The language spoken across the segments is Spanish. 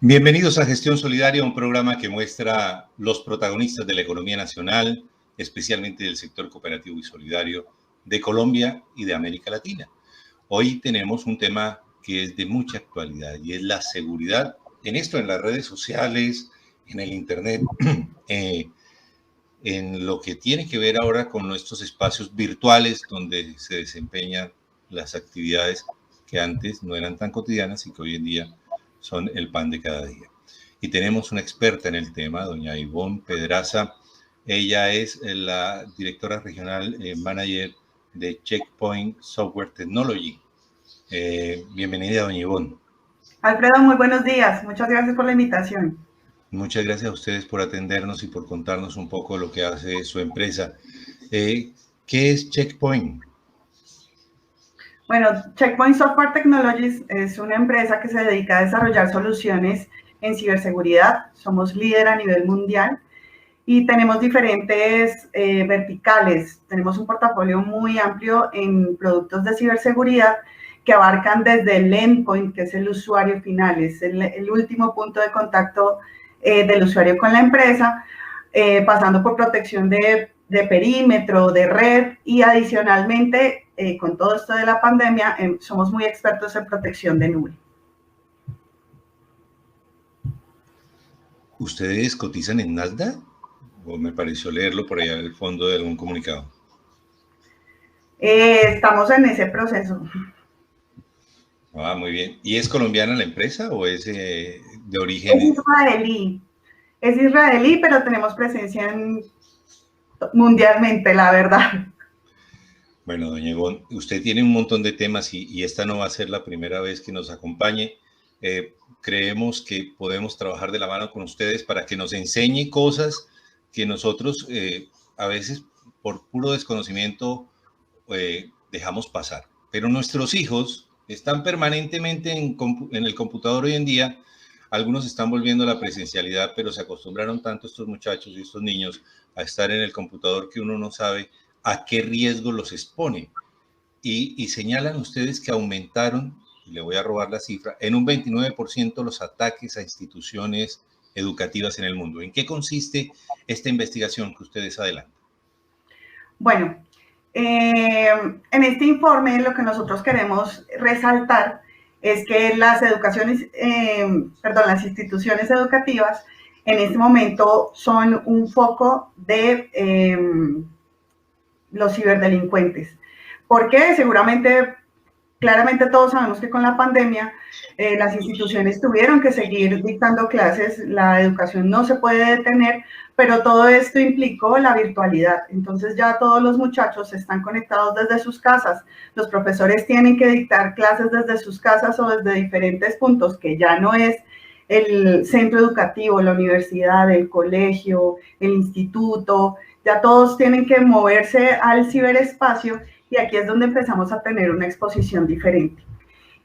Bienvenidos a Gestión Solidaria, un programa que muestra los protagonistas de la economía nacional, especialmente del sector cooperativo y solidario de Colombia y de América Latina. Hoy tenemos un tema que es de mucha actualidad y es la seguridad en las redes sociales, en el Internet, en lo que tiene que ver ahora con nuestros espacios virtuales donde se desempeñan las actividades que antes no eran tan cotidianas y que hoy en día son el pan de cada día. Y tenemos una experta en el tema, doña Ivonne Pedraza. Ella es la directora regional manager de Checkpoint Software Technology. Bienvenida, doña Ivonne. Alfredo, muy buenos días. Muchas gracias por la invitación. Muchas gracias a ustedes por atendernos y por contarnos un poco de lo que hace su empresa. ¿Qué es Checkpoint? Bueno, Checkpoint Software Technologies es una empresa que se dedica a desarrollar soluciones en ciberseguridad. Somos líder a nivel mundial y tenemos diferentes verticales. Tenemos un portafolio muy amplio en productos de ciberseguridad que abarcan desde el endpoint, que es el usuario final, es el último punto de contacto del usuario con la empresa, pasando por protección de perímetro, de red y adicionalmente, con todo esto de la pandemia, somos muy expertos en protección de nube. ¿Ustedes cotizan en Nasdaq? ¿O me pareció leerlo por allá en el fondo de algún comunicado? Estamos en ese proceso. Ah, muy bien. ¿Y es colombiana la empresa o es de origen? Es israelí. Es israelí, pero tenemos presencia mundialmente, la verdad. Bueno, doña Ivonne, usted tiene un montón de temas y esta no va a ser la primera vez que nos acompañe. Creemos que podemos trabajar de la mano con ustedes para que nos enseñe cosas que nosotros a veces por puro desconocimiento dejamos pasar. Pero nuestros hijos están permanentemente en el computador hoy en día. Algunos están volviendo a la presencialidad, pero se acostumbraron tanto estos muchachos y estos niños a estar en el computador que uno no sabe a qué riesgo los expone. Y señalan ustedes que aumentaron, le voy a robar la cifra, en un 29% los ataques a instituciones educativas en el mundo. ¿En qué consiste esta investigación que ustedes adelantan? Bueno, en este informe lo que nosotros queremos resaltar es que las instituciones educativas en este momento son un foco de los ciberdelincuentes. ¿Por qué? Seguramente, claramente todos sabemos que con la pandemia las instituciones tuvieron que seguir dictando clases, la educación no se puede detener, pero todo esto implicó la virtualidad. Entonces ya todos los muchachos están conectados desde sus casas, los profesores tienen que dictar clases desde sus casas o desde diferentes puntos, que ya no es el centro educativo, la universidad, el colegio, el instituto, ya todos tienen que moverse al ciberespacio y aquí es donde empezamos a tener una exposición diferente.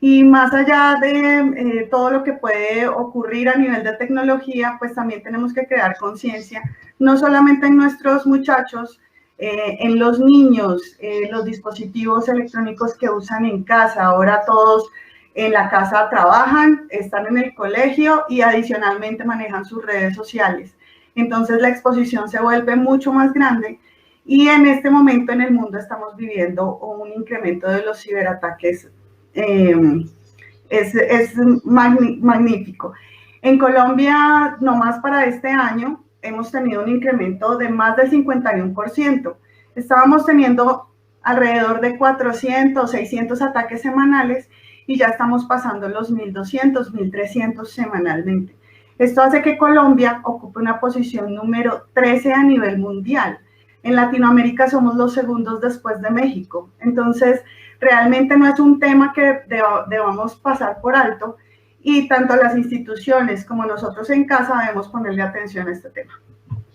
Y más allá de todo lo que puede ocurrir a nivel de tecnología, pues también tenemos que crear conciencia, no solamente en nuestros muchachos, en los niños, los dispositivos electrónicos que usan en casa. Ahora todos en la casa trabajan, están en el colegio y adicionalmente manejan sus redes sociales. Entonces la exposición se vuelve mucho más grande y en este momento en el mundo estamos viviendo un incremento de los ciberataques. Es magnífico. En Colombia, nomás para este año, hemos tenido un incremento de más del 51%. Estábamos teniendo alrededor de 400, 600 ataques semanales y ya estamos pasando los 1.200, 1.300 semanalmente. Esto hace que Colombia ocupe una posición número 13 a nivel mundial. En Latinoamérica somos los segundos después de México. Entonces, realmente no es un tema que debamos pasar por alto y tanto las instituciones como nosotros en casa debemos ponerle atención a este tema.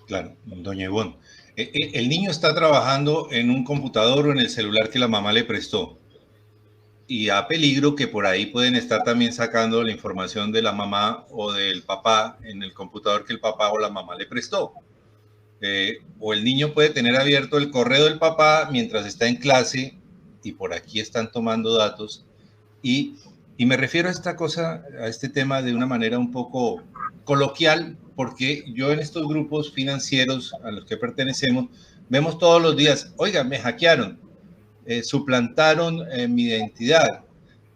Claro, doña Ivonne. El niño está trabajando en un computador o en el celular que la mamá le prestó. Y a peligro que por ahí pueden estar también sacando la información de la mamá o del papá en el computador que el papá o la mamá le prestó. O el niño puede tener abierto el correo del papá mientras está en clase y por aquí están tomando datos. Y me refiero a esta cosa, a este tema de una manera un poco coloquial, porque yo en estos grupos financieros a los que pertenecemos, vemos todos los días, oiga, me hackearon, suplantaron mi identidad,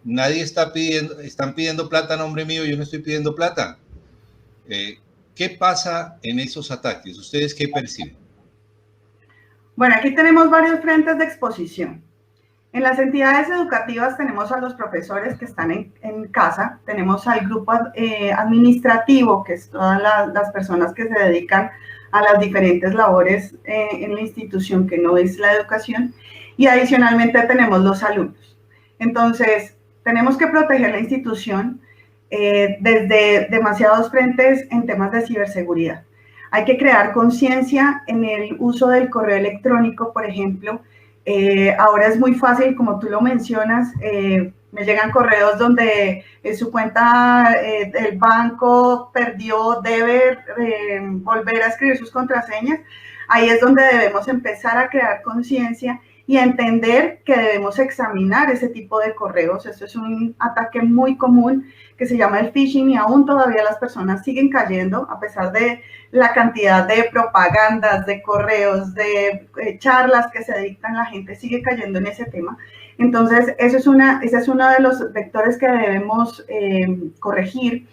nadie está pidiendo, están pidiendo plata a nombre mío, yo no estoy pidiendo plata. ¿Qué pasa en esos ataques? ¿Ustedes qué perciben? Bueno, aquí tenemos varios frentes de exposición. En las entidades educativas tenemos a los profesores que están en casa, tenemos al grupo administrativo, que es todas las personas que se dedican a las diferentes labores en la institución que no es la educación, y adicionalmente tenemos los alumnos. Entonces, tenemos que proteger la institución desde demasiados frentes en temas de ciberseguridad. Hay que crear conciencia en el uso del correo electrónico, por ejemplo. Ahora es muy fácil, como tú lo mencionas, me llegan correos donde su cuenta del banco perdió, debe volver a escribir sus contraseñas. Ahí es donde debemos empezar a crear conciencia y a entender que debemos examinar ese tipo de correos. Esto es un ataque muy común que se llama el phishing y aún todavía las personas siguen cayendo a pesar de la cantidad de propagandas, de correos, de charlas que se dictan, la gente sigue cayendo en ese tema. Entonces, ese es uno de los vectores que debemos corregir.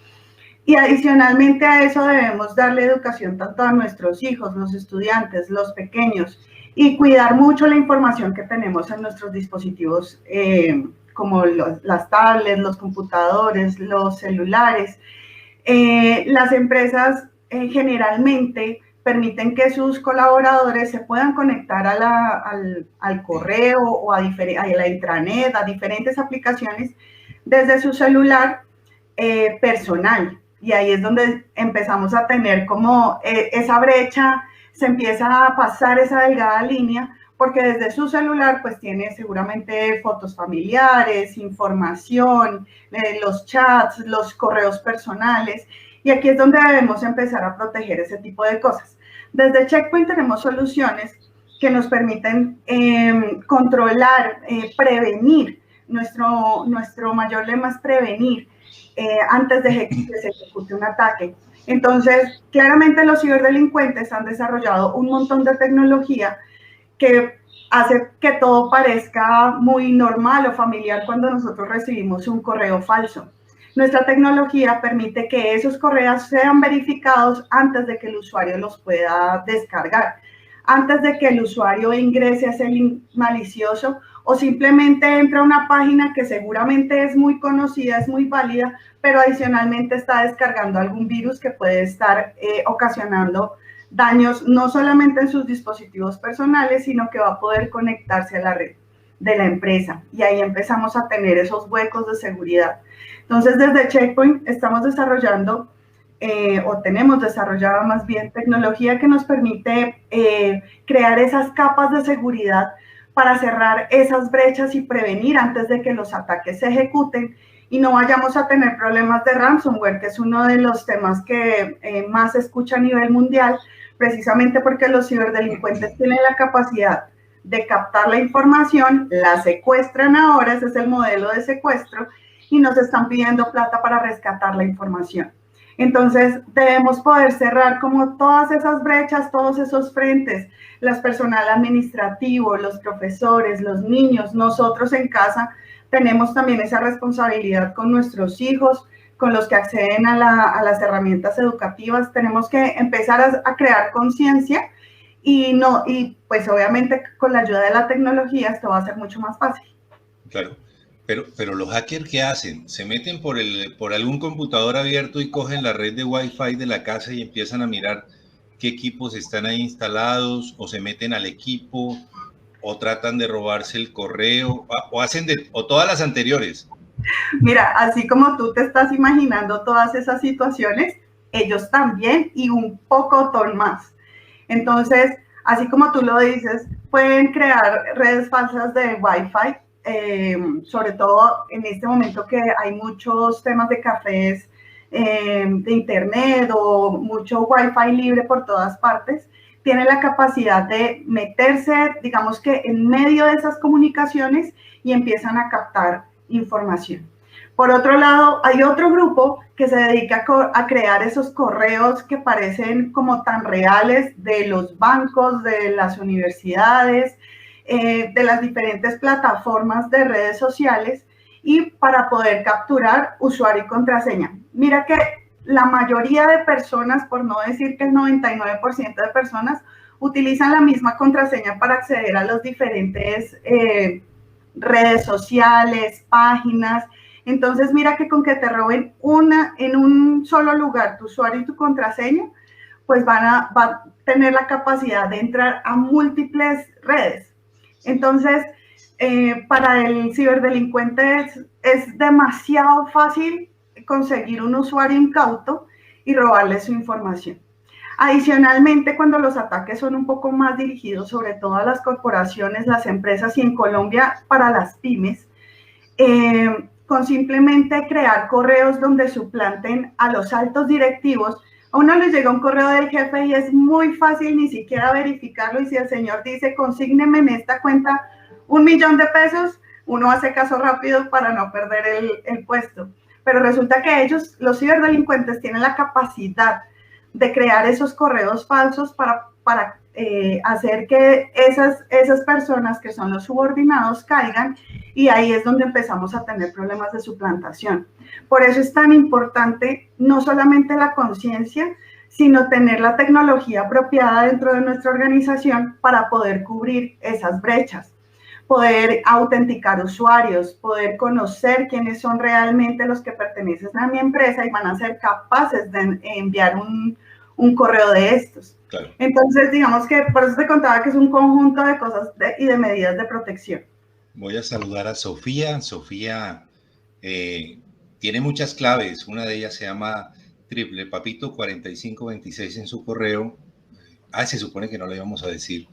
Y adicionalmente a eso debemos darle educación tanto a nuestros hijos, los estudiantes, los pequeños, y cuidar mucho la información que tenemos en nuestros dispositivos, como las tablets, los computadores, los celulares. Las empresas generalmente permiten que sus colaboradores se puedan conectar al correo o a la intranet, a diferentes aplicaciones desde su celular personal. Y ahí es donde empezamos a tener como esa brecha, se empieza a pasar esa delgada línea, porque desde su celular pues tiene seguramente fotos familiares, información, los chats, los correos personales, y aquí es donde debemos empezar a proteger ese tipo de cosas. Desde Checkpoint tenemos soluciones que nos permiten controlar, prevenir. Nuestro mayor lema es prevenir antes de que se ejecute un ataque. Entonces, claramente los ciberdelincuentes han desarrollado un montón de tecnología que hace que todo parezca muy normal o familiar cuando nosotros recibimos un correo falso. Nuestra tecnología permite que esos correos sean verificados antes de que el usuario los pueda descargar, antes de que el usuario ingrese a ese link malicioso o simplemente entra a una página que seguramente es muy conocida, es muy válida, pero adicionalmente está descargando algún virus que puede estar ocasionando daños no solamente en sus dispositivos personales, sino que va a poder conectarse a la red de la empresa. Y ahí empezamos a tener esos huecos de seguridad. Entonces, desde Checkpoint estamos desarrollando, o tenemos desarrollada más bien, tecnología que nos permite crear esas capas de seguridad para cerrar esas brechas y prevenir antes de que los ataques se ejecuten y no vayamos a tener problemas de ransomware, que es uno de los temas que más se escucha a nivel mundial, precisamente porque los ciberdelincuentes tienen la capacidad de captar la información, la secuestran ahora, ese es el modelo de secuestro, y nos están pidiendo plata para rescatar la información. Entonces, debemos poder cerrar como todas esas brechas, todos esos frentes, las personal administrativo, los profesores, los niños, nosotros en casa, tenemos también esa responsabilidad con nuestros hijos, con los que acceden a las herramientas educativas. Tenemos que empezar a crear conciencia y pues obviamente con la ayuda de la tecnología esto va a ser mucho más fácil. Claro, pero los hackers, ¿qué hacen? ¿Se meten por algún computador abierto y cogen la red de Wi-Fi de la casa y empiezan a mirar qué equipos están ahí instalados, o se meten al equipo, o tratan de robarse el correo, o hacen o todas las anteriores? Mira, así como tú te estás imaginando todas esas situaciones, ellos también y un pocotón más. Entonces, así como tú lo dices, pueden crear redes falsas de Wi-Fi, sobre todo en este momento que hay muchos temas de cafés de internet o mucho Wi-Fi libre por todas partes, tiene la capacidad de meterse, digamos que en medio de esas comunicaciones y empiezan a captar información. Por otro lado, hay otro grupo que se dedica a crear esos correos que parecen como tan reales de los bancos, de las universidades, de las diferentes plataformas de redes sociales y para poder capturar usuario y contraseña. Mira que la mayoría de personas, por no decir que el 99% de personas, utilizan la misma contraseña para acceder a los diferentes redes sociales, páginas. Entonces, mira que con que te roben en un solo lugar tu usuario y tu contraseña, pues va a tener la capacidad de entrar a múltiples redes. Entonces, para el ciberdelincuente es demasiado fácil conseguir un usuario incauto y robarle su información. Adicionalmente, cuando los ataques son un poco más dirigidos sobre todo a las corporaciones, las empresas y en Colombia para las pymes, con simplemente crear correos donde suplanten a los altos directivos, a uno les llega un correo del jefe y es muy fácil ni siquiera verificarlo, y si el señor dice consígneme en esta cuenta 1 millón de pesos, uno hace caso rápido para no perder el puesto. Pero resulta que ellos, los ciberdelincuentes, tienen la capacidad de crear esos correos falsos para hacer que esas personas que son los subordinados caigan, y ahí es donde empezamos a tener problemas de suplantación. Por eso es tan importante no solamente la conciencia, sino tener la tecnología apropiada dentro de nuestra organización para poder cubrir esas brechas, poder autenticar usuarios, poder conocer quiénes son realmente los que pertenecen a mi empresa y van a ser capaces de enviar un correo de estos. Claro. Entonces, digamos que por eso te contaba que es un conjunto de cosas y de medidas de protección. Voy a saludar a Sofía. Sofía tiene muchas claves. Una de ellas se llama triplepapito4526 en su correo. Se supone que no le íbamos a decir,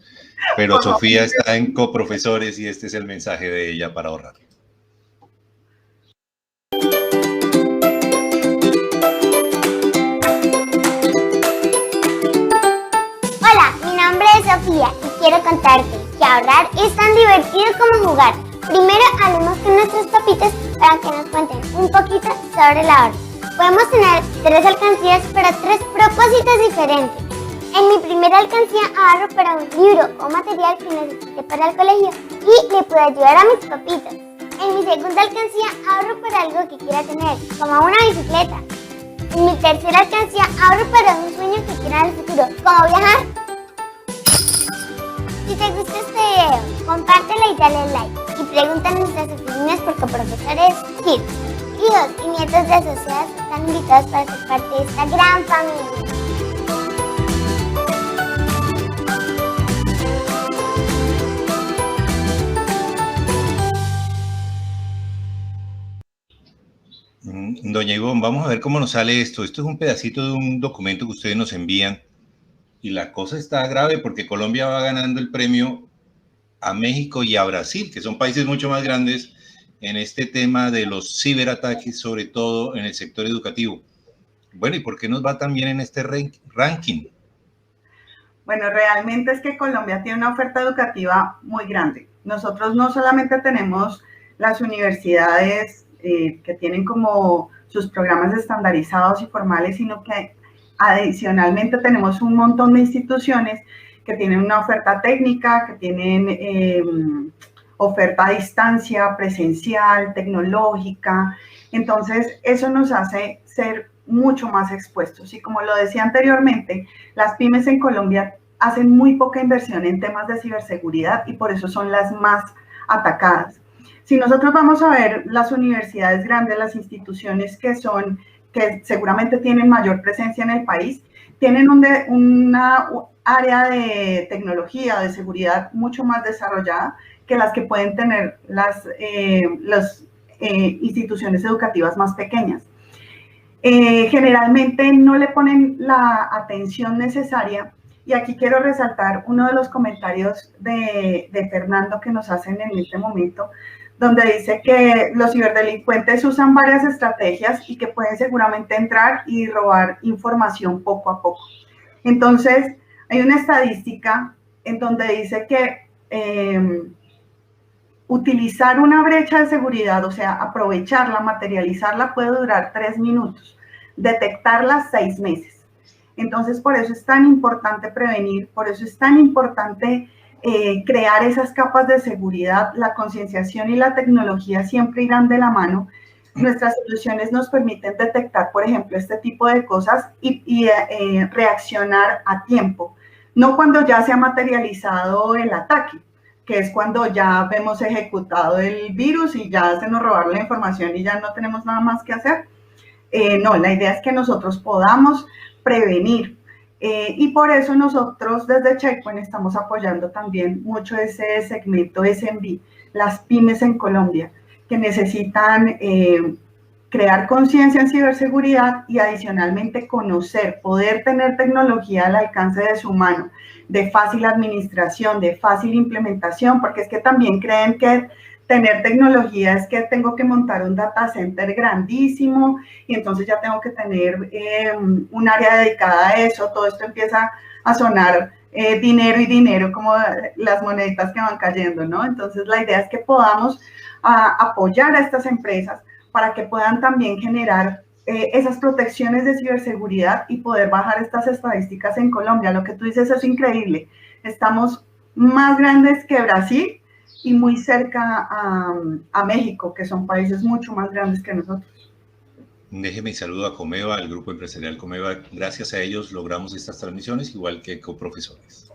pero Sofía está en Coprofesores y este es el mensaje de ella para ahorrar. Hola, mi nombre es Sofía y quiero contarte que ahorrar es tan divertido como jugar. Primero hablemos con nuestros papitos para que nos cuenten un poquito sobre el ahorro. Podemos tener 3 alcancías para 3 propósitos diferentes. En mi primera alcancía ahorro para un libro o material que necesite para el colegio y le puedo ayudar a mis papitos. En mi segunda alcancía ahorro para algo que quiera tener, como una bicicleta. En mi tercera alcancía ahorro para un sueño que quiera en el futuro, como viajar. Si te gustó este video, compártelo y dale like. Y pregunta en nuestras oficinas por Coprofesores Kids. Hijos y nietos de asociados están invitados para ser parte de esta gran familia. Doña Ivonne, vamos a ver cómo nos sale esto. Esto es un pedacito de un documento que ustedes nos envían y la cosa está grave porque Colombia va ganando el premio a México y a Brasil, que son países mucho más grandes en este tema de los ciberataques, sobre todo en el sector educativo. Bueno, ¿y por qué nos va tan bien en este ranking? Bueno, realmente es que Colombia tiene una oferta educativa muy grande. Nosotros no solamente tenemos las universidades que tienen como sus programas estandarizados y formales, sino que adicionalmente tenemos un montón de instituciones que tienen una oferta técnica, que tienen oferta a distancia, presencial, tecnológica. Entonces, eso nos hace ser mucho más expuestos. Y como lo decía anteriormente, las pymes en Colombia hacen muy poca inversión en temas de ciberseguridad y por eso son las más atacadas. Si nosotros vamos a ver las universidades grandes, las instituciones que seguramente tienen mayor presencia en el país, tienen una área de tecnología, de seguridad mucho más desarrollada que las que pueden tener los instituciones educativas más pequeñas. Generalmente no le ponen la atención necesaria, y aquí quiero resaltar uno de los comentarios de Fernando que nos hacen en este momento, donde dice que los ciberdelincuentes usan varias estrategias y que pueden seguramente entrar y robar información poco a poco. Entonces, hay una estadística en donde dice que utilizar una brecha de seguridad, o sea, aprovecharla, materializarla, puede durar 3 minutos, detectarla 6 meses. Entonces, por eso es tan importante prevenir, por eso es tan importante crear esas capas de seguridad. La concienciación y la tecnología siempre irán de la mano. Nuestras soluciones nos permiten detectar, por ejemplo, este tipo de cosas y reaccionar a tiempo, no cuando ya se ha materializado el ataque, que es cuando ya vemos ejecutado el virus y ya se nos robaron la información y ya no tenemos nada más que hacer. No, la idea es que nosotros podamos prevenir. Y por eso nosotros desde Checkpoint estamos apoyando también mucho ese segmento SMB, las pymes en Colombia, que necesitan crear conciencia en ciberseguridad y adicionalmente conocer, poder tener tecnología al alcance de su mano, de fácil administración, de fácil implementación, porque es que también creen que tener tecnología es que tengo que montar un data center grandísimo y entonces ya tengo que tener un área dedicada a eso. Todo esto empieza a sonar dinero y dinero, como las moneditas que van cayendo, ¿no? Entonces la idea es que podamos apoyar a estas empresas para que puedan también generar esas protecciones de ciberseguridad y poder bajar estas estadísticas en Colombia. Lo que tú dices es increíble. Estamos más grandes que Brasil y muy cerca a México, que son países mucho más grandes que nosotros. Déjeme saludo a Comeva, al grupo empresarial Comeva. Gracias a ellos logramos estas transmisiones, igual que coprofesores.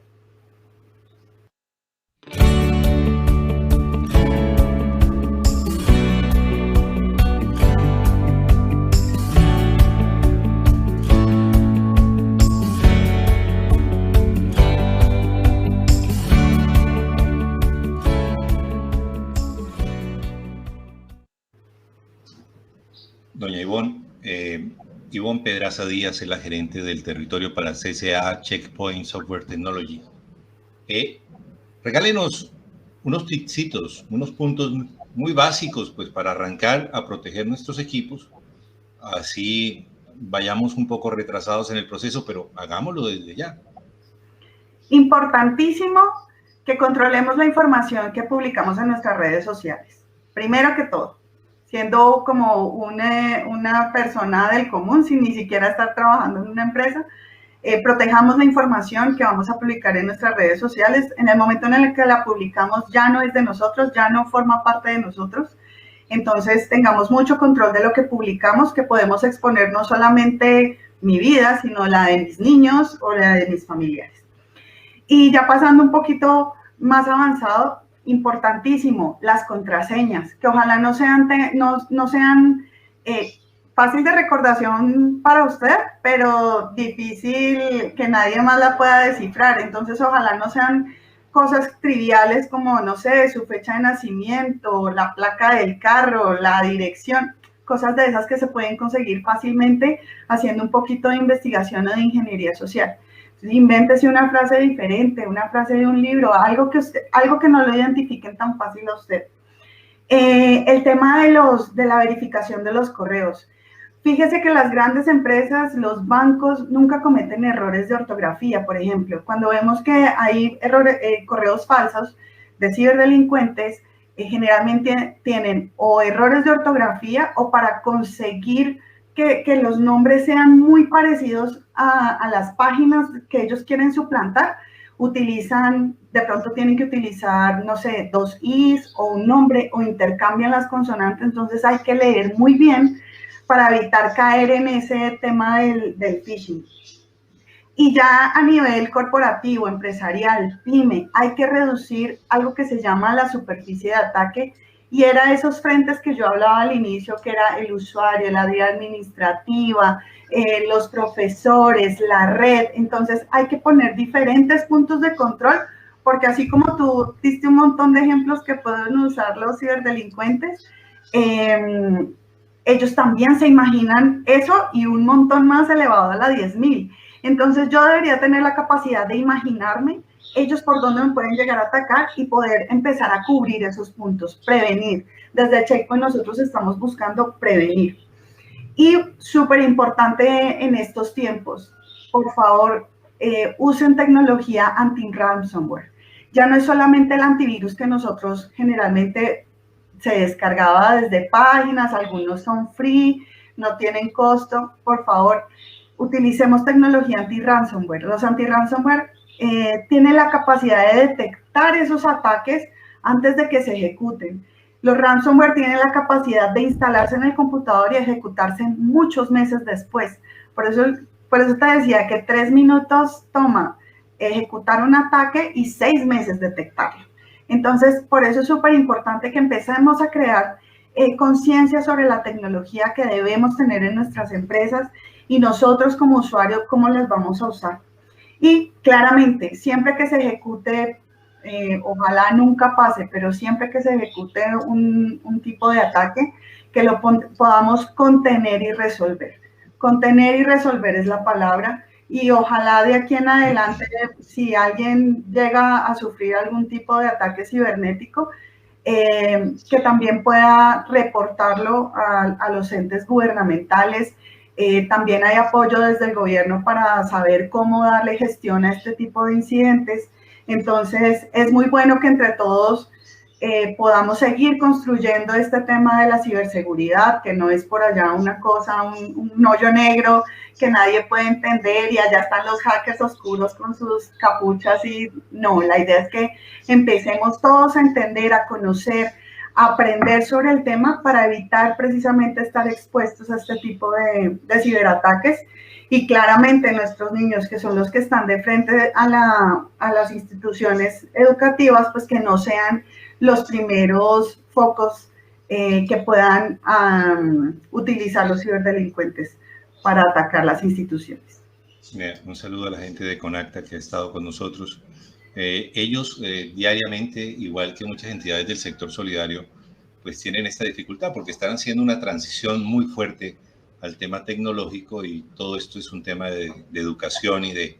Doña Ivonne, Ivonne Pedraza Díaz es la gerente del territorio para CCA Checkpoint Software Technology. Regálenos unos tipsitos, unos puntos muy básicos pues, para arrancar a proteger nuestros equipos. Así vayamos un poco retrasados en el proceso, pero hagámoslo desde ya. Importantísimo que controlemos la información que publicamos en nuestras redes sociales. Primero que todo, siendo como una persona del común, sin ni siquiera estar trabajando en una empresa, protejamos la información que vamos a publicar en nuestras redes sociales. En el momento en el que la publicamos ya no es de nosotros, ya no forma parte de nosotros. Entonces tengamos mucho control de lo que publicamos, que podemos exponer no solamente mi vida, sino la de mis niños o la de mis familiares. Y ya pasando un poquito más avanzado, importantísimo, las contraseñas, que ojalá no sean fácil de recordación para usted, pero difícil que nadie más la pueda descifrar. Entonces, ojalá no sean cosas triviales como, no sé, su fecha de nacimiento, la placa del carro, la dirección, cosas de esas que se pueden conseguir fácilmente haciendo un poquito de investigación o de ingeniería social. Invéntese una frase diferente, una frase de un libro, algo que no lo identifiquen tan fácil a usted. El tema de la verificación de los correos. Fíjese que las grandes empresas, los bancos, nunca cometen errores de ortografía, por ejemplo. Cuando vemos que hay correos falsos de ciberdelincuentes, generalmente tienen o errores de ortografía o para conseguir que los nombres sean muy parecidos a las páginas que ellos quieren suplantar, de pronto tienen que utilizar, no sé, 2 i's o un nombre o intercambian las consonantes. Entonces hay que leer muy bien para evitar caer en ese tema del phishing. Y ya a nivel corporativo, empresarial, pyme, hay que reducir algo que se llama la superficie de ataque, y era esos frentes que yo hablaba al inicio, que era el usuario, la área administrativa, los profesores, la red. Entonces hay que poner diferentes puntos de control, porque así como tú diste un montón de ejemplos que pueden usar los ciberdelincuentes, ellos también se imaginan eso y un montón más elevado a la 10.000. Entonces yo debería tener la capacidad de imaginarme ellos por dónde me pueden llegar a atacar y poder empezar a cubrir esos puntos, prevenir. Desde Checkpoint nosotros estamos buscando prevenir. Y súper importante en estos tiempos, por favor, usen tecnología anti-ransomware. Ya no es solamente el antivirus que nosotros generalmente se descargaba desde páginas, algunos son free, no tienen costo. Por favor, utilicemos tecnología anti-ransomware. Los anti-ransomware tienen la capacidad de detectar esos ataques antes de que se ejecuten. Los ransomware tienen la capacidad de instalarse en el computador y ejecutarse muchos meses después. Por eso te decía que 3 minutos toma ejecutar un ataque y 6 meses detectarlo. Entonces, por eso es súper importante que empecemos a crear conciencia sobre la tecnología que debemos tener en nuestras empresas y nosotros como usuarios, cómo las vamos a usar. Y claramente, siempre que se ejecute, ojalá nunca pase, pero siempre que se ejecute un tipo de ataque, que lo podamos contener y resolver. Contener y resolver es la palabra. Y ojalá de aquí en adelante, si alguien llega a sufrir algún tipo de ataque cibernético, que también pueda reportarlo a los entes gubernamentales. También hay apoyo desde el gobierno para saber cómo darle gestión a este tipo de incidentes. Entonces, es muy bueno que entre todos podamos seguir construyendo este tema de la ciberseguridad, que no es por allá una cosa, un hoyo negro que nadie puede entender y allá están los hackers oscuros con sus capuchas. Y no, la idea es que empecemos todos a entender, a conocer, a aprender sobre el tema para evitar precisamente estar expuestos a este tipo de ciberataques. Y claramente nuestros niños, que son los que están de frente a las instituciones educativas, pues que no sean los primeros focos que puedan utilizar los ciberdelincuentes para atacar las instituciones. Un saludo a la gente de Conacta que ha estado con nosotros. Ellos diariamente, igual que muchas entidades del sector solidario, pues tienen esta dificultad porque están haciendo una transición muy fuerte al tema tecnológico y todo esto es un tema de educación y de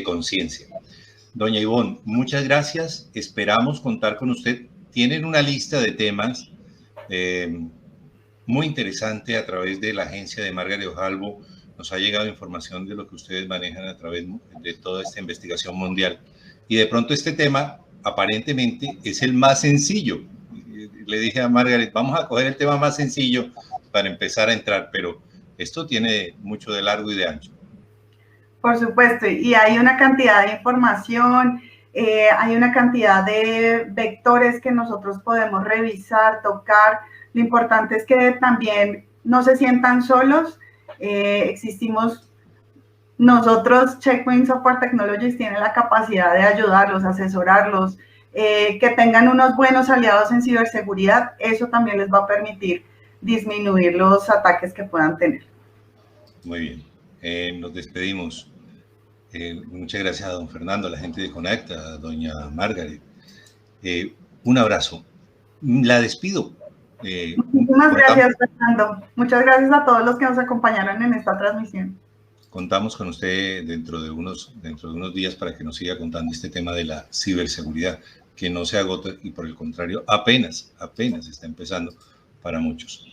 conciencia. Doña Ivonne, muchas gracias. Esperamos contar con usted. Tienen una lista de temas muy interesante a través de la agencia de Margaret Ojalvo. Nos ha llegado información de lo que ustedes manejan a través de toda esta investigación mundial. Y de pronto este tema aparentemente es el más sencillo. Le dije a Margaret, vamos a coger el tema más sencillo para empezar a entrar, pero esto tiene mucho de largo y de ancho. Por supuesto, y hay una cantidad de información, hay una cantidad de vectores que nosotros podemos revisar, tocar. Lo importante es que también no se sientan solos. Existimos nosotros, Checkpoint Software Technologies tiene la capacidad de ayudarlos, asesorarlos, que tengan unos buenos aliados en ciberseguridad. Eso también les va a permitir disminuir los ataques que puedan tener. Muy bien, nos despedimos. Muchas gracias a don Fernando, a la gente de Conacta, a doña Margaret. Un abrazo. La despido. Muchísimas gracias, Fernando. Muchas gracias a todos los que nos acompañaron en esta transmisión. Contamos con usted dentro de unos días para que nos siga contando este tema de la ciberseguridad, que no se agota y por el contrario, apenas está empezando para muchos.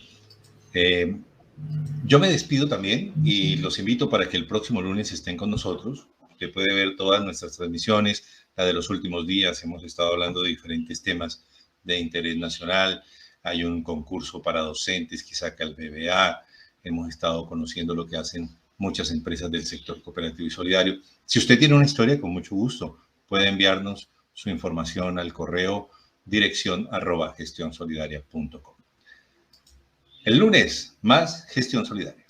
Yo me despido también y los invito para que el próximo lunes estén con nosotros. Usted puede ver todas nuestras transmisiones, la de los últimos días. Hemos estado hablando de diferentes temas de interés nacional. Hay un concurso para docentes que saca el BBA. Hemos estado conociendo lo que hacen muchas empresas del sector cooperativo y solidario. Si usted tiene una historia, con mucho gusto, puede enviarnos su información al correo dirección@gestionsolidaria.com. El lunes, más Gestión Solidaria.